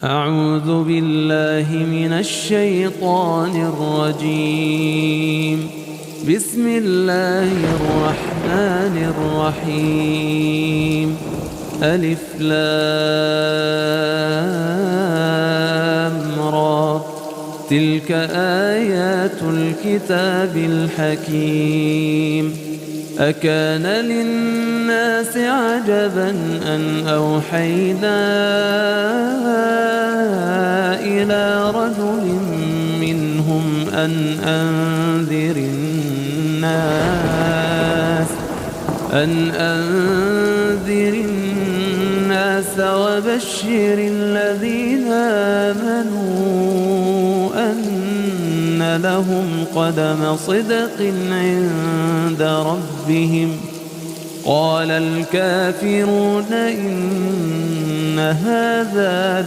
أعوذ بالله من الشيطان الرجيم. بسم الله الرحمن الرحيم. ألف لام را، تلك آيات الكتاب الحكيم. أكان للناس عجبا أن أوحينا إلى رجل منهم أن أنذر الناس وبشر الذين آمنوا أن لهم قدم صدق عند ربهم. قال الكافرون إن هذا